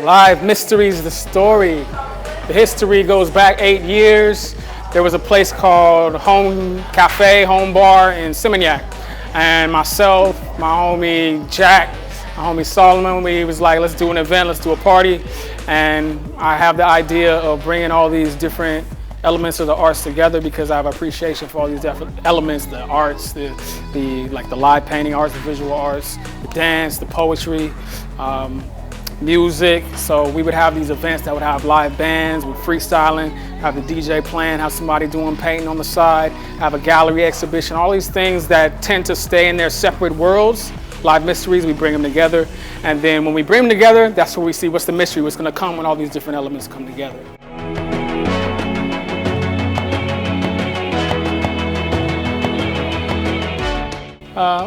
Live Mysteries, the story. The history goes back 8 years. There was a place called Home Cafe, Home Bar in Seminyak. And myself, my homie Jack, my homie Solomon, we was like, let's do an event, let's do a party. And I have the idea of bringing all these different elements of the arts together because I have appreciation for all these different elements, the arts, the live painting arts, the visual arts, the dance, the poetry, music. So we would have these events that would have live bands with freestyling, have the DJ playing, have somebody doing painting on the side, have a gallery exhibition, all these things that tend to stay in their separate worlds. Live Mysteries, we bring them together. And then when we bring them together, that's where we see what's the mystery, what's gonna come when all these different elements come together.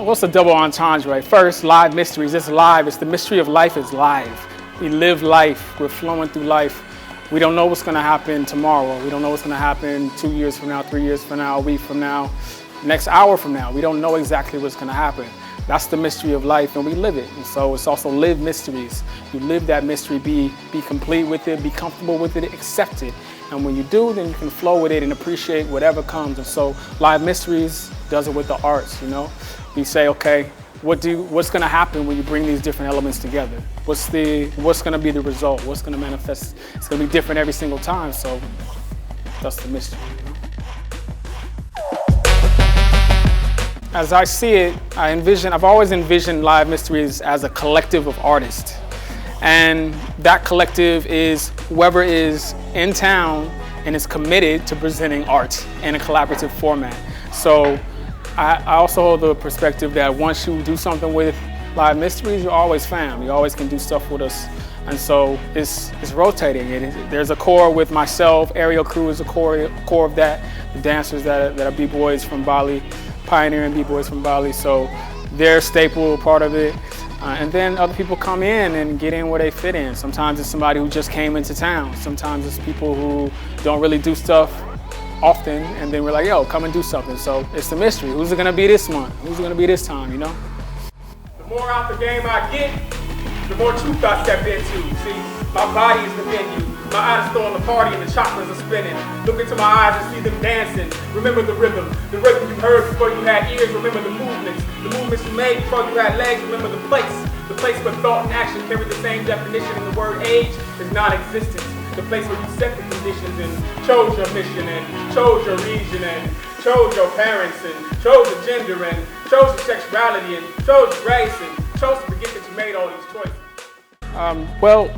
What's the double entendre, right? First, Live Mysteries, it's live. It's the mystery of life is live. We live life, we're flowing through life. We don't know what's gonna happen tomorrow. We don't know what's gonna happen 2 years from now, 3 years from now, a week from now, next hour from now. We don't know exactly what's gonna happen. That's the mystery of life and we live it. And so it's also live mysteries. You live that mystery, be complete with it, be comfortable with it, accept it. And when you do, then you can flow with it and appreciate whatever comes. And so Live Mysteries does it with the arts, you know? We say, okay, what's gonna happen when you bring these different elements together? What's gonna be the result? What's gonna manifest? It's gonna be different every single time, so that's the mystery, you know? As I see it, I've always envisioned Live Mysteries as a collective of artists. And that collective is whoever is in town and is committed to presenting art in a collaborative format. So I also hold the perspective that once you do something with Live Mysteries, you're always fam. You always can do stuff with us. And so it's rotating. There's a core with myself, Aerial Crew is a core of that. The dancers that are B-boys from Bali, pioneering B-boys from Bali, so they're a staple part of it. And then other people come in and get in where they fit in. Sometimes it's somebody who just came into town. Sometimes it's people who don't really do stuff often, and then we're like, yo, come and do something. So it's the mystery. Who's it gonna be this month? Who's it gonna be this time, you know? The more out the game I get, the more truth I step into. See, my body is the venue. My eyes are throwing the party and the chakras are spinning. Look into my eyes and see them dancing. Remember the rhythm you heard before you had ears. Remember the movements you made before you had legs. Remember the place where thought and action carry the same definition. And the word age is non-existent. The place where you set the conditions and chose your mission and chose your region and chose your parents and chose your gender and chose your sexuality and chose your race and chose to forget that you made all these choices. Well,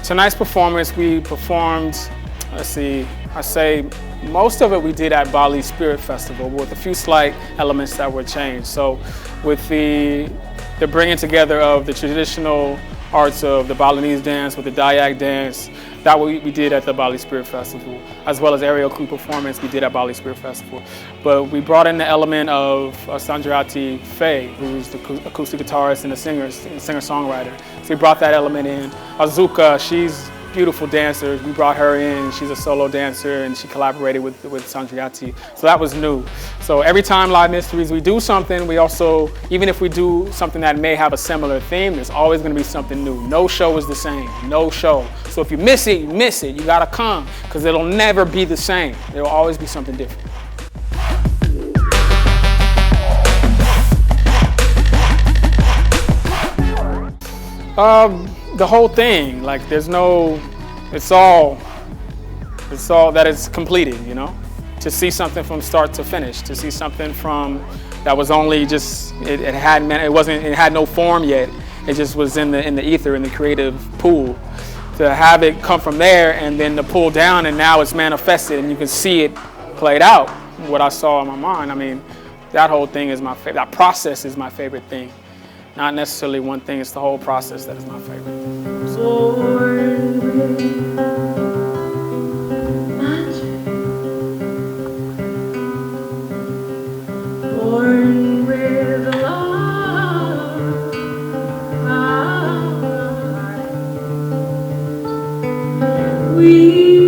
tonight's performance, we performed, most of it we did at Bali Spirit Festival with a few slight elements that were changed. So with the bringing together of the traditional arts of the Balinese dance with the Dayak dance, that we did at the Bali Spirit Festival, as well as Aerial Crew performance we did at Bali Spirit Festival. But we brought in the element of Sanjarati Faye, who's the acoustic guitarist and the singer-songwriter. So we brought that element in. Azuka, she's beautiful dancer. We brought her in. She's a solo dancer, and she collaborated with Sandriati. So that was new. So every time Live Mysteries we do something, we also, even if we do something that may have a similar theme, there's always going to be something new. No show is the same. No show. So if you miss it, you miss it. You got to come, because it'll never be the same. There will always be something different. The whole thing, like there's no, it's all that is completed, you know? To see something from start to finish, to see something from, that was only just, it had no form yet. It just was in the ether, in the creative pool. To have it come from there and then to pull down, and now it's manifested and you can see it played out. What I saw in my mind, I mean, that whole thing is my favorite, that process is my favorite thing. Not necessarily one thing, it's the whole process that is my favorite. Born with love, we